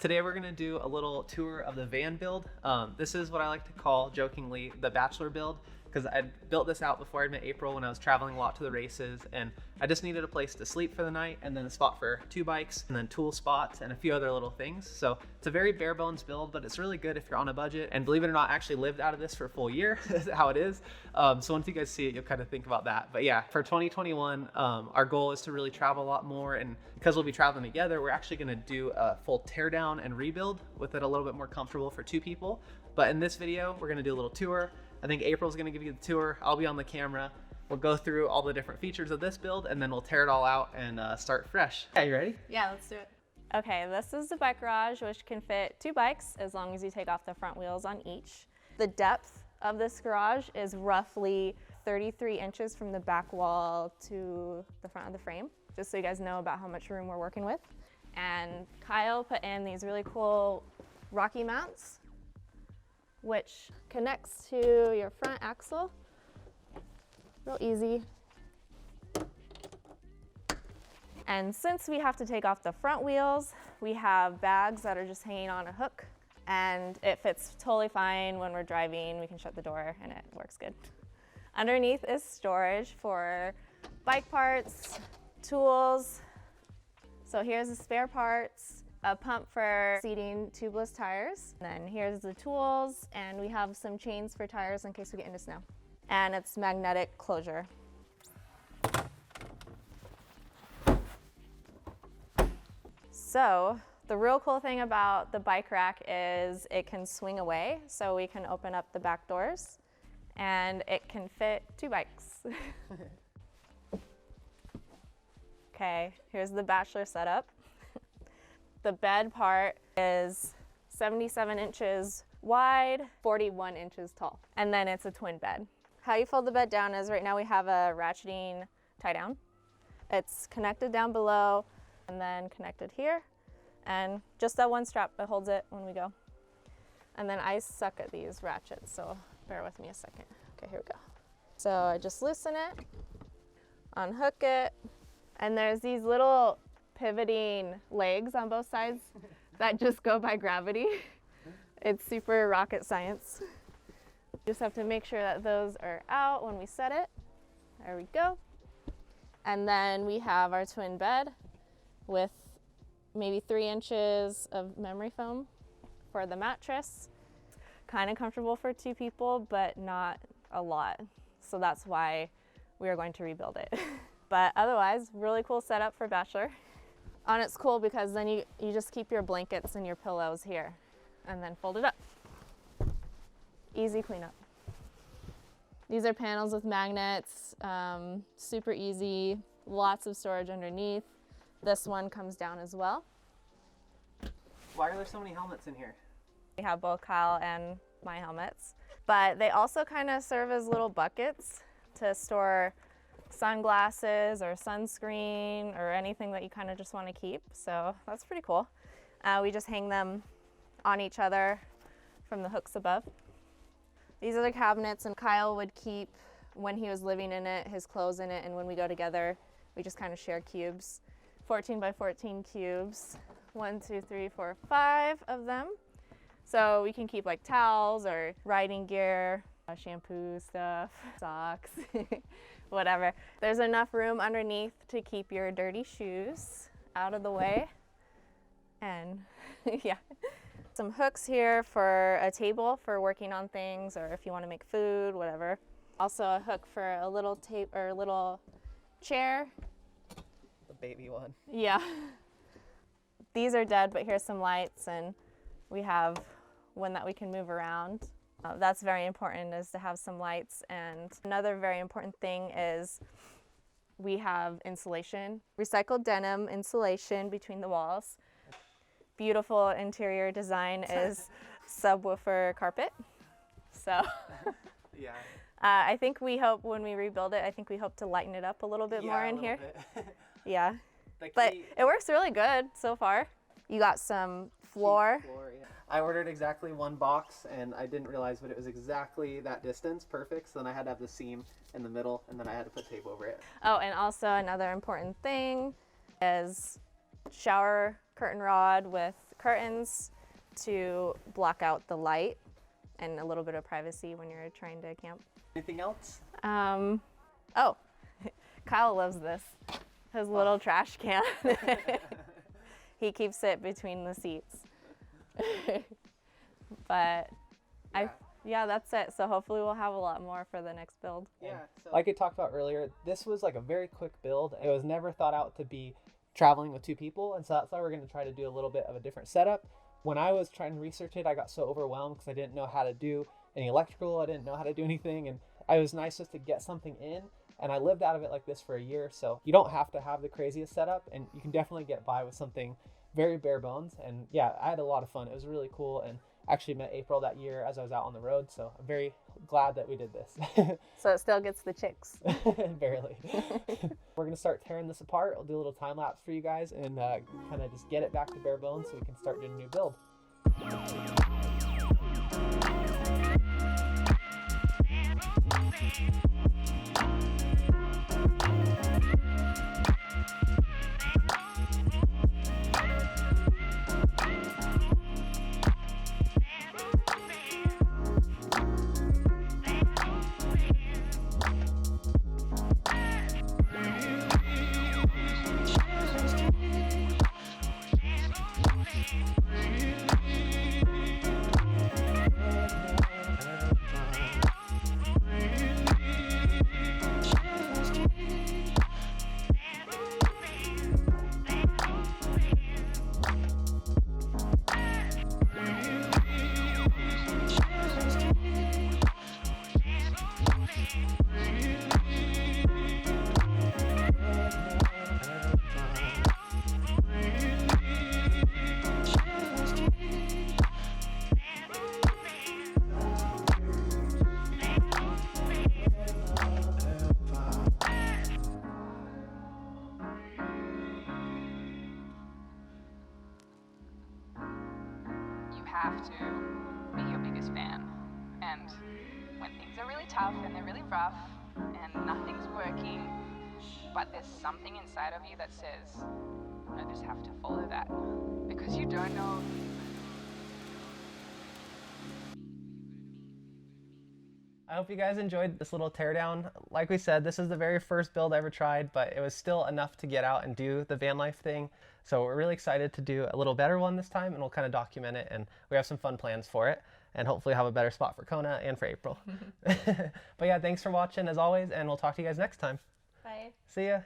Today we're gonna do a little tour of the van build. This is what I like to call, jokingly, the bachelor build, because I built this out before I met April when I was traveling a lot to the races, and I just needed a place to sleep for the night, and then a spot for 2 bikes, and then tool spots, and a few other little things. So it's a very bare bones build, but it's really good if you're on a budget. And believe it or not, I actually lived out of this for a full year, is how it is. So once you guys see it, you'll kind of think about that. But yeah, for 2021, our goal is to really travel a lot more, and because we'll be traveling together, we're actually gonna do a full tear down and rebuild with it a little bit more comfortable for 2 people. But in this video, we're gonna do a little tour. I think April's gonna give you the tour. I'll be on the camera. We'll go through all the different features of this build, and then we'll tear it all out and start fresh. Yeah, you ready? Yeah, let's do it. Okay, this is the bike garage, which can fit 2 bikes as long as you take off the front wheels on each. The depth of this garage is roughly 33 inches from the back wall to the front of the frame, just so you guys know about how much room we're working with. And Kyle put in these really cool rocky mounts, which connects to your front axle. Real easy. And since we have to take off the front wheels, we have bags that are just hanging on a hook, and it fits totally fine when we're driving. We can shut the door and it works good. Underneath is storage for bike parts, tools. So here's the spare parts, a pump for seating tubeless tires. And then here's the tools, and we have some chains for tires in case we get into snow. And it's magnetic closure. So the real cool thing about the bike rack is it can swing away, so we can open up the back doors, and it can fit 2 bikes. Okay, here's the bachelor setup. The bed part is 77 inches wide, 41 inches tall, and then it's a twin bed. How you fold the bed down is right now we have a ratcheting tie down. It's connected down below and then connected here, and just that one strap that holds it when we go. And then I suck at these ratchets, so bear with me a second. Okay, here we go. So I just loosen it, unhook it, and there's these little pivoting legs on both sides that just go by gravity. It's super rocket science. Just have to make sure that those are out when we set it. There we go. And then we have our twin bed with maybe 3 inches of memory foam for the mattress. Kind of comfortable for 2 people, but not a lot. So that's why we are going to rebuild it. But otherwise, really cool setup for bachelor. And it's cool because then you just keep your blankets and your pillows here and then fold it up. Easy cleanup. These are panels with magnets, super easy, lots of storage underneath. This one comes down as well. Why are there so many helmets in here? We have both Kyle and my helmets, but they also kind of serve as little buckets to store sunglasses or sunscreen or anything that you kind of just want to keep. So that's pretty cool. We just hang them on each other from the hooks above. These are the cabinets, and Kyle would keep, when he was living in it, his clothes in it, and when we go together, we just kind of share cubes. 14 by 14 cubes. 1, 2, 3, 4, 5 of them. So we can keep like towels or riding gear, shampoo stuff, socks, whatever. There's enough room underneath to keep your dirty shoes out of the way. And yeah. Some hooks here for a table for working on things, or if you want to make food, whatever. Also a hook for a little tape or a little chair. The baby one. Yeah. These are dead, but here's some lights, and we have one that we can move around. That's very important, is to have some lights. And another very important thing is we have insulation, recycled denim insulation between the walls. Beautiful interior design is subwoofer carpet. So Yeah. I think we hope when we rebuild it, I think we hope to lighten it up a little bit more in here. Yeah. But it works really good so far. You got some floor. Yeah. I ordered exactly 1 box, and I didn't realize, but it was exactly that distance, perfect. So then I had to have the seam in the middle, and then I had to put tape over it. Oh, and also another important thing is shower curtain rod with curtains to block out the light and a little bit of privacy when you're trying to camp. Anything else? Oh, Kyle loves this. His little trash can. He keeps it between the seats. But yeah, that's it. So hopefully we'll have a lot more for the next build. Yeah. So like I talked about earlier, this was like a very quick build. It was never thought out to be traveling with 2 people, and so that's why we're going to try to do a little bit of a different setup. When I was trying to research it, I got so overwhelmed because I didn't know how to do any electrical. I didn't know how to do anything, and it was nice just to get something in. And I lived out of it like this for a year, so you don't have to have the craziest setup, and you can definitely get by with something very bare bones. And yeah, I had a lot of fun. It was really cool, and actually met April that year as I was out on the road, so I'm very glad that we did this. So it still gets the chicks. Barely. We're gonna start tearing this apart. I'll do a little time lapse for you guys and kind of just get it back to bare bones so we can start doing a new build. Have to be your biggest fan. And when things are really tough and they're really rough and nothing's working, but there's something inside of you that says, I just have to follow that, because you don't know. I hope you guys enjoyed this little teardown. Like we said, this is the very first build I ever tried, but it was still enough to get out and do the van life thing. So we're really excited to do a little better one this time, and we'll kind of document it, and we have some fun plans for it, and hopefully have a better spot for Kona and for April. But yeah, thanks for watching as always, and we'll talk to you guys next time. Bye. See ya.